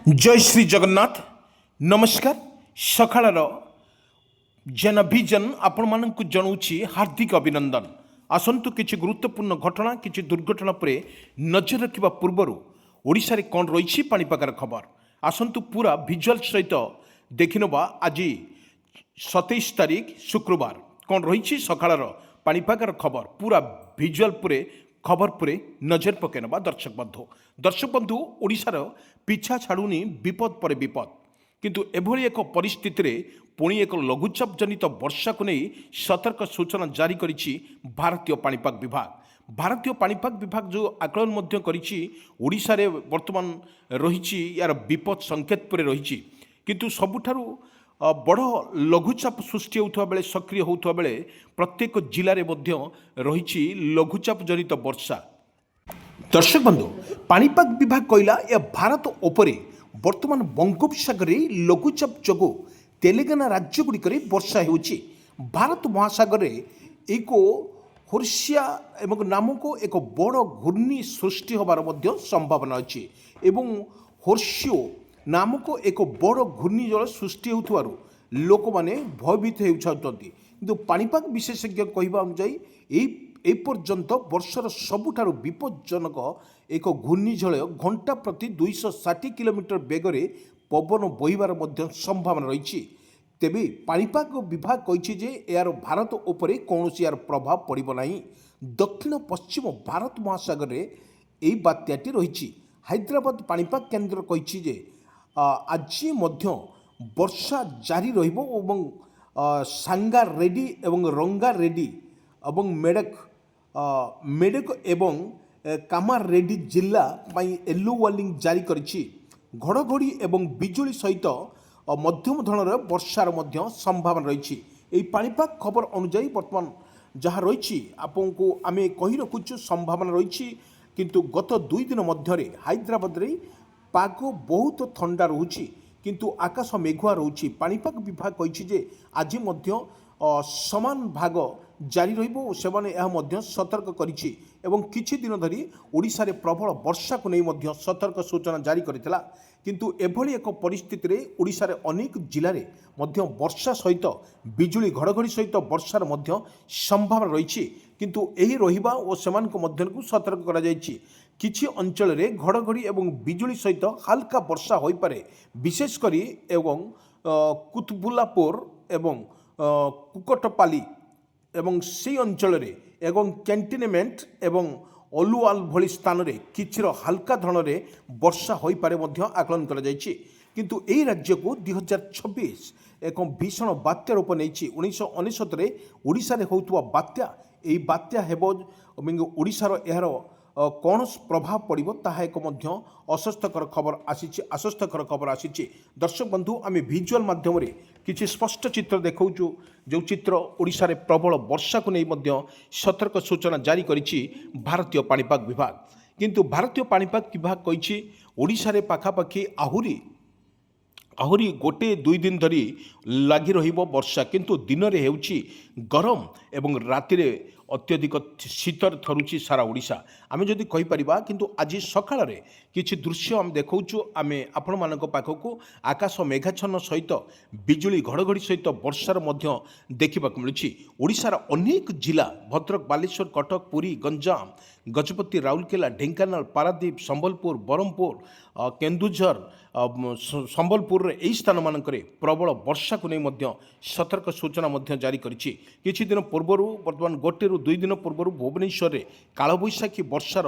जय श्री जगन्नाथ नमस्कार सकाळर जनभिजन आपण मानक जनाऊँगी हार्दिक अभिनंदन। आसतु किसी गुरुत्वपूर्ण घटना किसी दुर्घटना पर नजर रखा पूर्वर ओडिशा रे कौन रही पाणीपागर खबर आसतु पूरा भिजुआल सहित देखिनवा। आज 27 तारीख शुक्रवार कौन रही सकाळर पाणीपागर खबर पूरा भिजुआल पुरे खबर पुरे नजर पकईनवा। दर्शक बंधु ओडिशार पिछा छाड़ुनी विपद पर विपद किंतु एभली एक परिस्थिति रे पुणी एक लघुचाप जनित वर्षा को नहीं सतर्क सूचना जारी करिछि भारतीय पाणीपाग विभाग। भारतीय पाणीपाग विभाग जो आकलन मध्य करिछि ओडिशा रे वर्तमान रहिछि यार विपद संकेत पर रहिछि किंतु सबुठारु बड़ लघुचाप सृष्टि होता बेले सक्रिय होता बेले प्रत्येक जिले में मध्य रही लघुचाप जनित वर्षा। दर्शक बंधु पाणीपाग विभाग कहला या भारत उपरे वर्तमान बंगोपसागर लघुचाप जोगु तेलंगाना राज्यगुड़िक वर्षा होउछि। भारत महासागर एक होर्सिया एवं नामक एक बड़ घूर्णी सृष्टि होबार मध्य संभावना अच्छी एवं होर्सियो नामक एक बड़ घूर्णिझड़ सृष्टि होउथवारु लोक माने भयभीत होउछंती किंतु पाणीपाग विशेषज्ञ कहवा अनुसार ए पर्यंत वर्षर सबुठारु विपज्जनक एक घूर्णिझड़ घंटा प्रति 260 किलोमीटर बेगरे पवन बहिबार मध्य संभावना रही। तेबे पाणीपाग विभाग कहिछि जे यार भारत उपरे कौनसी यार प्रभाव पड़िबो नाही। दक्षिण पश्चिम भारत महासागर रे एई बात्याटी रही। हैदराबाद पाणीपाग केन्द्र कहिछि जे आज मध्य वर्षा जारी रहिबो एवं सांगा रेडी एवं रंगा रेडी एवं मेडक एवं कामार रेडी जिला पाई येलो वार्निंग जारी करिछि। घड़घड़ी एवं बिजुली सहित मध्यम धरणर वर्षार मध्य संभावना रही। एई पाणीपाग खबर अनुसार वर्तमान जहाँ रही आपको आमे कहि रखुछु संभावना रही किंतु गत 2 दिन मध्य हैदराबाद रे पाग बहुत ठंडा रोची किंतु आकाश मेघुआ रोची। पाणीपाग विभाग कहिछि जे आज मध्य समान भाग जारी रहिबो सेमाने यह मध्य सतर्क करिछि एवं किछि दिन धरी ओडिशा रे प्रबल वर्षा को नहीं मध्य सतर्क सूचना जारी करितला किंतु एभली एक परिस्थिति रे ओडिशा रे अनेक जिल्ला रे मध्य वर्षा सहित बिजुली घड़घड़ी सहित वर्षार मध्य संभावना रही किंतु एही रहिबा और सेमानक मध्य को सतर्क करा जायछि। किछि अंचल रे घड़घड़ी एवं बिजुली सहित हल्का वर्षा होई पारे विशेष करी एवं कुतबुलापुर एवं कुकटपाली एवं से अंचल रे एवं कैंटनमेंट एवं अलुआल भली स्थान रे किछिर हल्का धरण रे वर्षा होई पारे मध्य आकलन करा जायछि किंतु एई राज्य को 2026 एक भीषण बात्या रूप नेछि। 1999 रे ओडिशा रे होउतवा बात्या एई बात्या हेबो ओडिशार एहार कौन प्रभाव पड़ो ताहा एक मध्य अस्वस्थकर खबर आसी। दर्शक बंधु आम भिजुआल माध्यम किसी स्पष्ट चित्र देखाऊँ जो चित्र ओडिशा रे प्रबल वर्षा को नहीं मध्य सतर्क सूचना जारी करिछि भारतीय पाणीपाग विभाग। किंतु भारतीय पाणीपाग विभाग कहिछि ओडिशा रे पाखापाखि आहुरी गोटे 2 दिन धरी लगी रहिबो वर्षा किंतु दिन रे हेउछि गरम एवं राति रे अत्यधिक शीतर थरुची सारा ओडिशा आमे जदि कहि परिबा किंतु आज सकाळ रे किछि दृश्य हम देखौछु आमे आपण मानक पाखकु आकाश मेघाच्छन्न सहित बिजुली घड़घड़ी सहित वर्षार मध्य देखिबाक मिलुछि। ओडिशार अनेक जिला भद्रक बालेश्वर कटक पुरी गंजाम गजपति राउरकेला ढेंकानाल पारादीप संबलपुर बरहमपुर केन्दुझर संबलपुर यही स्थान मानकरे प्रबल वर्षा को नहीं मध्य सतर्क सूचना मध्य जारी करिछि। किछि दिन पूर्व वर्तमान 1 दिन पूर्व भुवनेश्वर रे कालबैशाखी वर्षार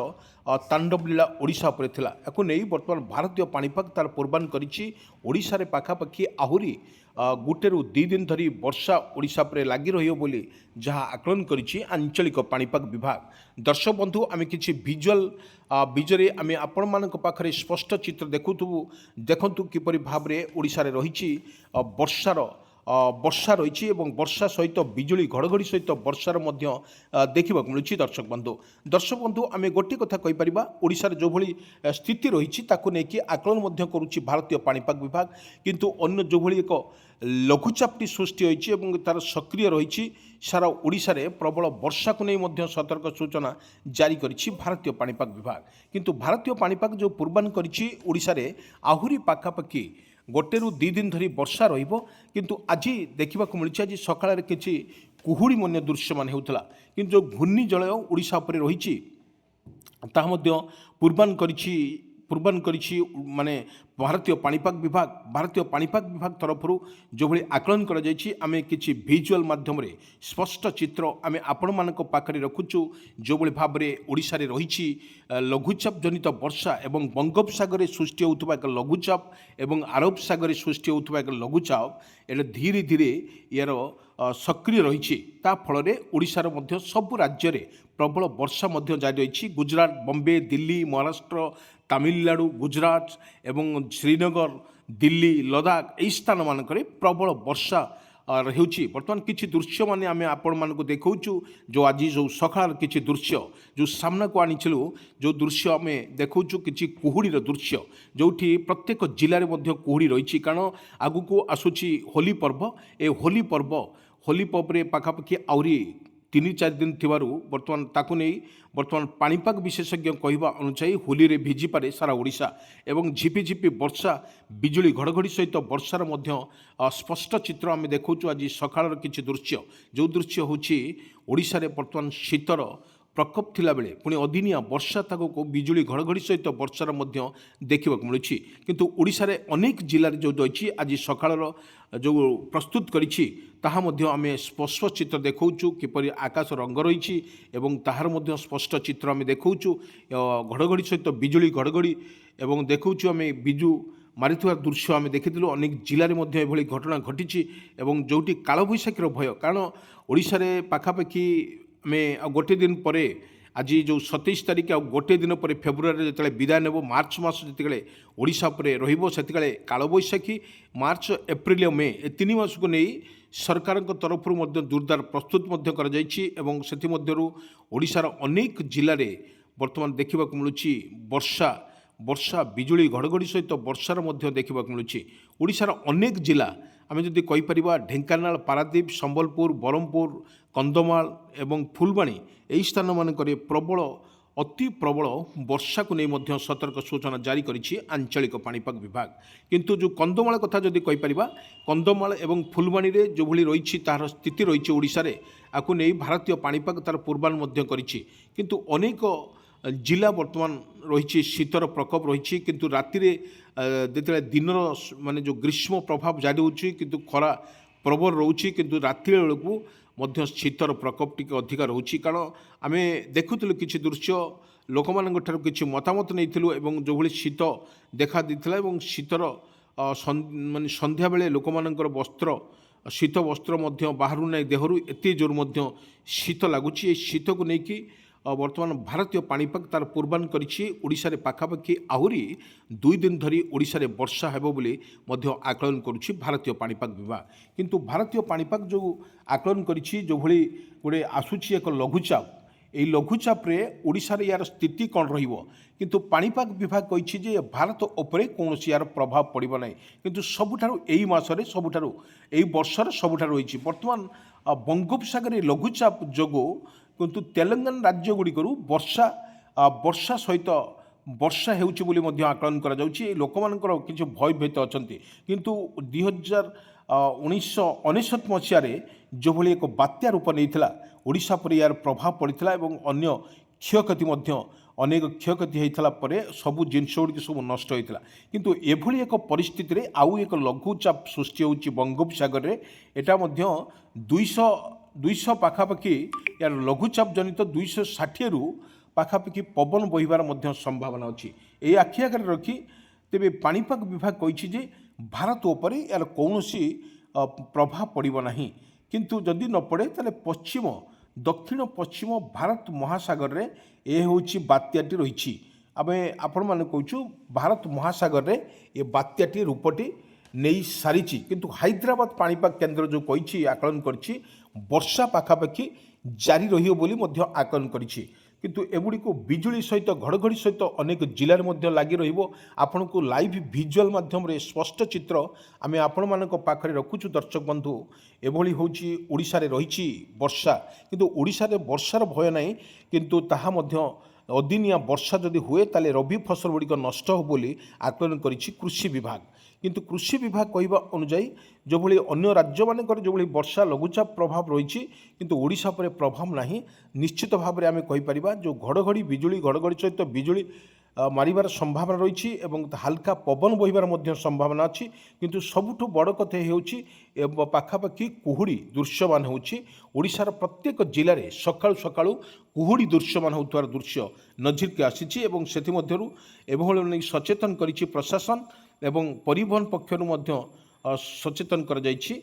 तांडव लीला ओडिशा उपरे थिला। याकु नहीं वर्तमान भारतीय पाणीपाग तार पूर्वान करिछि ओडिशा रे पाखापाखि आहुरी 1 ରୁ 2 दिन धरी वर्षा ओडिशा पर लगी रहियो बोली जहाँ आकलन करिछि आंचलिक पाणीपाग विभाग। दर्शक बंधु आमे किछि विजरे आमे आपण मानक पाखरे स्पष्ट चित्र देखंतु किपरि भाबरे ओडिशा रे रहिछि वर्षा रही वर्षा सहित बिजुली घड़घड़ी सहित वर्षार मध्य देखा मिलूँ। दर्शक बंधु आम गोटे कथा कहीपर ओडिशार जो भली स्थिति रही आकलन करुच्ची भारतीय पाणीपाग विभाग किंतु अन्य जो भली एक লঘুচাপটি সৃষ্টি হয়েছে এবং তার সক্রিয় রয়েছে সারা ওড়িশারে প্রবল বর্ষাକୁ নেই মধ্য সতর্ক সূচনা জারি করেছে ভারতীয় পাଣିপাগ বিভাগ। কিন্তু ভারতীয় পাଣିপাগ যে পূর্বান করেছে ওড়িশারে আহুরি পাখাপাখি ଗୋଟେରୁ 2 ଦିନ ଧରି ବର୍ଷା ରହିବ। କିନ୍ତୁ ଆଜି ଦେଖିବାକୁ ମିଳିଛି ଆଜି ସକାଳରେ କିଛି କୁହୁଡ଼ି ମନ୍ୟ ଦୃଶ୍ୟମାନ ହେଉଥିଲା। କିନ୍ତୁ ଯେଉଁ ଘୂର୍ଣ୍ଣିଝଡ଼ ଓଡ଼ିଶା ଉପରେ ରହିଛି ତାହା ମଧ୍ୟ ପୂର୍ବାନ କରିଛି ମାନେ ଭାରତୀୟ ପାଣିପାଗ ବିଭାଗ ତରଫରୁ ଯେଉଁଭଳି ଆକଳନ କରାଯାଇଛି ଆମେ କିଛି ଭିଜୁଆଲ୍ ମାଧ୍ୟମରେ ସ୍ପଷ୍ଟ ଚିତ୍ର ଆମେ ଆପଣମାନଙ୍କ ପାଖରେ ରଖୁଛୁ। ଯେଉଁଭଳି ଭାବରେ ଓଡ଼ିଶାରେ ରହିଛି ଲଘୁଚାପ ଜନିତ ବର୍ଷା ଏବଂ ବଙ୍ଗୋପସାଗରରେ ସୃଷ୍ଟି ହେଉଥିବା ଏକ ଲଘୁଚାପ ଏବଂ ଆରବ ସାଗରରେ ସୃଷ୍ଟି ହେଉଥିବା ଏକ ଲଘୁଚାପ ଏଇଟା ଧୀରେ ଧୀରେ ଏହାର ସକ୍ରିୟ ରହିଛି। ତା ଫଳରେ ଓଡ଼ିଶାର ମଧ୍ୟ ସବୁ ରାଜ୍ୟରେ ପ୍ରବଳ ବର୍ଷା ମଧ୍ୟ ଜାରି ରହିଛି। ଗୁଜରାଟ, ବମ୍ବେ, ଦିଲ୍ଲୀ, ମହାରାଷ୍ଟ୍ର, ତାମିଲନାଡ଼ୁ, ଗୁଜରାଟ ଏବଂ ଶ୍ରୀନଗର, ଦିଲ୍ଲୀ, ଲଦାଖ ଏହି ସ୍ଥାନମାନଙ୍କରେ ପ୍ରବଳ ବର୍ଷା ହେଉଛି। ବର୍ତ୍ତମାନ କିଛି ଦୃଶ୍ୟମାନେ ଆମେ ଆପଣମାନଙ୍କୁ ଦେଖାଉଛୁ। ଯେଉଁ ଆଜି ଯେଉଁ ସକାଳର କିଛି ଦୃଶ୍ୟ ଯେଉଁ ସାମ୍ନାକୁ ଆଣିଥିଲୁ, ଯେଉଁ ଦୃଶ୍ୟ ଆମେ ଦେଖାଉଛୁ କିଛି କୁହୁଡ଼ିର ଦୃଶ୍ୟ, ଯେଉଁଠି ପ୍ରତ୍ୟେକ ଜିଲ୍ଲାରେ ମଧ୍ୟ କୁହୁଡ଼ି ରହିଛି। କାରଣ ଆଗକୁ ଆସୁଛି ହୋଲି ପର୍ବ। ଏ ହୋଲି ପର୍ବରେ ପାଖାପାଖି ଆହୁରି 3-4 ଦିନ ଥିବାରୁ ତାକୁ ନେଇ ପାଣିପାଗ ବିଶେଷଜ୍ଞ କହିବା ଅନୁଯାୟୀ ହୋଲିରେ ଭିଜିପାରେ ସାରା ଓଡ଼ିଶା ଏବଂ ଝିପିଝିପି ବର୍ଷା ବିଜୁଳି ଘଡ଼ଘଡ଼ି ସହିତ ବର୍ଷାର ମଧ୍ୟ ସ୍ପଷ୍ଟ ଚିତ୍ର ଆମେ ଦେଖାଉଛୁ। ଆଜି ସକାଳର କିଛି ଦୃଶ୍ୟ, ଯେଉଁ ଦୃଶ୍ୟ ହେଉଛି ଓଡ଼ିଶାରେ ବର୍ତ୍ତମାନ ଶୀତର ପ୍ରକୋପ ଥିଲାବେଳେ ପୁଣି ଅଦିନିଆ ବର୍ଷା ତାକୁ ବିଜୁଳି ଘଡ଼ଘଡ଼ି ସହିତ ବର୍ଷାର ମଧ୍ୟ ଦେଖିବାକୁ ମିଳୁଛି। କିନ୍ତୁ ଓଡ଼ିଶାରେ ଅନେକ ଜିଲ୍ଲାରେ ଯେଉଁ ରହିଛି ଆଜି ସକାଳର ଯେଉଁ ପ୍ରସ୍ତୁତ କରିଛି ତାହା ମଧ୍ୟ ଆମେ ସ୍ପଷ୍ଟ ଚିତ୍ର ଦେଖାଉଛୁ କିପରି ଆକାଶ ରଙ୍ଗ ରହିଛି ଏବଂ ତାହାର ମଧ୍ୟ ସ୍ପଷ୍ଟ ଚିତ୍ର ଆମେ ଦେଖାଉଛୁ। ଘଡ଼ଘଡ଼ି ସହିତ ବିଜୁଳି ଘଡ଼ଘଡ଼ି ଏବଂ ଦେଖାଉଛୁ ଆମେ ବିଜୁ ମାରିଥିବା ଦୃଶ୍ୟ ଆମେ ଦେଖିଥିଲୁ। ଅନେକ ଜିଲ୍ଲାରେ ମଧ୍ୟ ଏଭଳି ଘଟଣା ଘଟିଛି ଏବଂ ଯେଉଁଠି କାଳବୈଶାଖୀର ଭୟ, କାରଣ ଓଡ଼ିଶାରେ ପାଖାପାଖି ଆମେ ଆଉ ଗୋଟିଏ ଦିନ ପରେ ଆଜି ଯେଉଁ 27 ତାରିଖ ଆଉ ଗୋଟିଏ ଦିନ ପରେ ଫେବୃଆରୀରେ ଯେତେବେଳେ ବିଦାୟ ନେବ, ମାର୍ଚ୍ଚ ମାସ ଯେତେବେଳେ ଓଡ଼ିଶା ଉପରେ ରହିବ ସେତେବେଳେ କାଳବୈଶାଖୀ ମାର୍ଚ୍ଚ, ଏପ୍ରିଲ ଓ ମେ ଏ 3 ମାସକୁ ନେଇ ସରକାରଙ୍କ ତରଫରୁ ମଧ୍ୟ ଜୋରଦାର ପ୍ରସ୍ତୁତ ମଧ୍ୟ କରାଯାଇଛି ଏବଂ ସେଥିମଧ୍ୟରୁ ଓଡ଼ିଶାର ଅନେକ ଜିଲ୍ଲାରେ ବର୍ତ୍ତମାନ ଦେଖିବାକୁ ମିଳୁଛି ବର୍ଷା ବିଜୁଳି ଘଡ଼ଘଡ଼ି ସହିତ ବର୍ଷାର ମଧ୍ୟ ଦେଖିବାକୁ ମିଳୁଛି। ଓଡ଼ିଶାର ଅନେକ ଜିଲ୍ଲା ଆମେ ଯଦି କହିପାରିବା ଢେଙ୍କାନାଳ, ପାରାଦୀପ, ସମ୍ବଲପୁର, ବରହମପୁର, କନ୍ଧମାଳ ଏବଂ ଫୁଲବାଣୀ ଏହି ସ୍ଥାନମାନଙ୍କରେ ଅତି ପ୍ରବଳ ବର୍ଷାକୁ ନେଇ ମଧ୍ୟ ସତର୍କ ସୂଚନା ଜାରି କରିଛି ଆଞ୍ଚଳିକ ପାଣିପାଗ ବିଭାଗ। କିନ୍ତୁ ଯେଉଁ କନ୍ଧମାଳ କଥା ଯଦି କହିପାରିବା, କନ୍ଧମାଳ ଏବଂ ଫୁଲବାଣୀରେ ଯେଉଁଭଳି ରହିଛି ତାହାର ସ୍ଥିତି ରହିଛି ଓଡ଼ିଶାରେ, ଆକୁ ନେଇ ଭାରତୀୟ ପାଣିପାଗ ତାର ପୂର୍ବାନ ମଧ୍ୟ କରିଛି। କିନ୍ତୁ ଅନେକ ଜିଲ୍ଲା ବର୍ତ୍ତମାନ ରହିଛି ଶୀତର ପ୍ରକୋପ ରହିଛି। କିନ୍ତୁ ରାତିରେ ଯେତେବେଳେ ଦିନର ମାନେ ଯେଉଁ ଗ୍ରୀଷ୍ମ ପ୍ରଭାବ ଜାରି ହେଉଛି କିନ୍ତୁ ଖରା ପ୍ରବଳ ରହୁଛି, କିନ୍ତୁ ରାତି ବେଳକୁ ମଧ୍ୟ ଶୀତର ପ୍ରକୋପ ଟିକେ ଅଧିକା ରହୁଛି। କାରଣ ଆମେ ଦେଖୁଥିଲୁ କିଛି ଦୃଶ୍ୟ, ଲୋକମାନଙ୍କ ଠାରୁ କିଛି ମତାମତ ନେଇଥିଲୁ ଏବଂ ଯେଉଁଭଳି ଶୀତ ଦେଖା ଦେଇଥିଲା ଏବଂ ଶୀତର ମାନେ ସନ୍ଧ୍ୟାବେଳେ ଲୋକମାନଙ୍କର ଶୀତ ବସ୍ତ୍ର ମଧ୍ୟ ବାହାରୁ ନାହିଁ ଦେହରୁ, ଏତେ ଜୋର ମଧ୍ୟ ଶୀତ ଲାଗୁଛି। ଏହି ଶୀତକୁ ନେଇକି ବର୍ତ୍ତମାନ ଭାରତୀୟ ପାଣିପାଗ ତାର ପୂର୍ବାନ କରିଛି ଓଡ଼ିଶାରେ ପାଖାପାଖି ଆହୁରି 2 ଦିନ ଧରି ଓଡ଼ିଶାରେ ବର୍ଷା ହେବ ବୋଲି ମଧ୍ୟ ଆକଳନ କରୁଛି ଭାରତୀୟ ପାଣିପାଗ ବିଭାଗ। କିନ୍ତୁ ଭାରତୀୟ ପାଣିପାଗ ଯେଉଁ ଆକଳନ କରିଛି, ଯେଉଁଭଳି ଗୋଟେ ଆସୁଛି ଏକ ଲଘୁଚାପ, এই লঘুচাপরে ওড়িশার ইয়ার স্থিতি କ'ଣ ରହିବ, କିନ୍ତୁ ପାଣିପାଗ ବିଭାଗ କହିଛି ଯେ ଭାରତ ଉପରେ କୌଣସି ଏହାର ପ୍ରଭାବ ପଡ଼ିବ ନାହିଁ। କିନ୍ତୁ ସବୁଠାରୁ ଏହି ମାସରେ ଏହି ବର୍ଷର ସବୁଠାରୁ ହୋଇଛି ବର୍ତ୍ତମାନ ବଙ୍ଗୋପସାଗରରେ ଲଘୁଚାପ ଯୋଗୁଁ କିନ୍ତୁ ତେଲେଙ୍ଗାନା ରାଜ୍ୟ ଗୁଡ଼ିକରୁ ବର୍ଷା ସହିତ ବର୍ଷା ହେଉଛି ବୋଲି ମଧ୍ୟ ଆକଳନ କରାଯାଉଛି। ଏହି ଲୋକମାନଙ୍କର କିଛି ଭୟଭୀତ ଅଛନ୍ତି। କିନ୍ତୁ 1999 ମସିହାରେ ଯେଉଁଭଳି ଏକ ବାତ୍ୟା ରୂପ ନେଇଥିଲା ଓଡ଼ିଶା ଉପରେ ଏହାର ପ୍ରଭାବ ପଡ଼ିଥିଲା ଏବଂ ଅନ୍ୟ ଅନେକ କ୍ଷୟକ୍ଷତି ହୋଇଥିଲା ପରେ ସବୁ ଜିନିଷ ଗୁଡ଼ିକ ସବୁ ନଷ୍ଟ ହୋଇଥିଲା। କିନ୍ତୁ ଏଭଳି ଏକ ପରିସ୍ଥିତିରେ ଆଉ ଏକ ଲଘୁଚାପ ସୃଷ୍ଟି ହେଉଛି ବଙ୍ଗୋପସାଗରରେ। ଏଟା ମଧ୍ୟ 200 ପାଖାପାଖି ଏହାର ଲଘୁଚାପ ଜନିତ 260ରୁ ପାଖାପାଖି ପବନ ବହିବାର ମଧ୍ୟ ସମ୍ଭାବନା ଅଛି। ଏହି ଆଖି ଆଗରେ ରଖି ତେବେ ପାଣିପାଗ ବିଭାଗ କହିଛି ଯେ ଭାରତ ଉପରେ ଏହାର କୌଣସି ପ୍ରଭାବ ପଡ଼ିବ ନାହିଁ। କିନ୍ତୁ ଯଦି ନ ପଡ଼େ ତାହେଲେ ଦକ୍ଷିଣ ପଶ୍ଚିମ ଭାରତ ମହାସାଗରରେ ଏ ହେଉଛି ବାତ୍ୟାଟି ରହିଛି। ଆମେ ଆପଣମାନେ କହୁଛୁ ଭାରତ ମହାସାଗରରେ ଏ ବାତ୍ୟାଟି ରୂପଟି ନେଇ ସାରିଛି। କିନ୍ତୁ ହାଇଦ୍ରାବାଦ ପାଣିପାଗ କେନ୍ଦ୍ର ଯେଉଁ କହିଛି, ଆକଳନ କରିଛି ବର୍ଷା ପାଖାପାଖି ଜାରି ରହିବ ବୋଲି ମଧ୍ୟ ଆକଳନ କରିଛି। কিন্তু এগুড়িକୁ ବିଜୁଳି ସହିତ ଘଡ଼ଘଡ଼ି ସହିତ ଅନେକ ଜିଲ୍ଲାରେ ମଧ୍ୟ ଲାଗି ରହିବ। ଆପଣଙ୍କୁ ଲାଇଭ୍ ଭିଜୁଆଲ୍ ମାଧ୍ୟମରେ ସ୍ପଷ୍ଟ ଚିତ୍ର ଆମେ ଆପଣମାନଙ୍କ ପାଖରେ ରଖୁଛୁ ଦର୍ଶକ ବନ୍ଧୁ। ଏଭଳି ହେଉଛି ଓଡ଼ିଶାରେ ରହିଛି ବର୍ଷା, କିନ୍ତୁ ଓଡ଼ିଶାରେ ବର୍ଷାର ଭୟ ନାହିଁ, କିନ୍ତୁ ତାହା ମଧ୍ୟ ଅଦିନିଆ ବର୍ଷା ଯଦି ହୁଏ ତାହେଲେ ରବି ଫସଲ ଗୁଡ଼ିକ ନଷ୍ଟ ହେବ ବୋଲି ଆକଳନ କରିଛି କୃଷି ବିଭାଗ। କିନ୍ତୁ କୃଷି ବିଭାଗ କହିବା ଅନୁଯାୟୀ ଯେଉଁଭଳି ଅନ୍ୟ ରାଜ୍ୟମାନଙ୍କର ଯେଉଁଭଳି ବର୍ଷା ଲଘୁଚାପ ପ୍ରଭାବ ରହିଛି, କିନ୍ତୁ ଓଡ଼ିଶା ଉପରେ ପ୍ରଭାବ ନାହିଁ। ନିଶ୍ଚିତ ଭାବରେ ଆମେ କହିପାରିବା ଯେଉଁ ଘଡ଼ଘଡ଼ି ବିଜୁଳି ଘଡ଼ଘଡ଼ି ସହିତ ବିଜୁଳି ମାରିବାର ସମ୍ଭାବନା ରହିଛି ଏବଂ ହାଲକା ପବନ ବହିବାର ମଧ୍ୟ ସମ୍ଭାବନା ଅଛି। କିନ୍ତୁ ସବୁଠୁ ବଡ଼ କଥା ହେଉଛି ପାଖାପାଖି କୁହୁଡ଼ି ଦୃଶ୍ୟମାନ ହେଉଛି। ଓଡ଼ିଶାର ପ୍ରତ୍ୟେକ ଜିଲ୍ଲାରେ ସକାଳୁ ସକାଳୁ କୁହୁଡ଼ି ଦୃଶ୍ୟମାନ ହେଉଥିବାର ଦୃଶ୍ୟ ନଜିରକୁ ଆସିଛି ଏବଂ ସେଥିମଧ୍ୟରୁ ଏଭଳି ନେଇ ସଚେତନ କରିଛି ପ୍ରଶାସନ ଏବଂ ପରିବହନ ପକ୍ଷରୁ ମଧ୍ୟ ସଚେତନ କରାଯାଇଛି।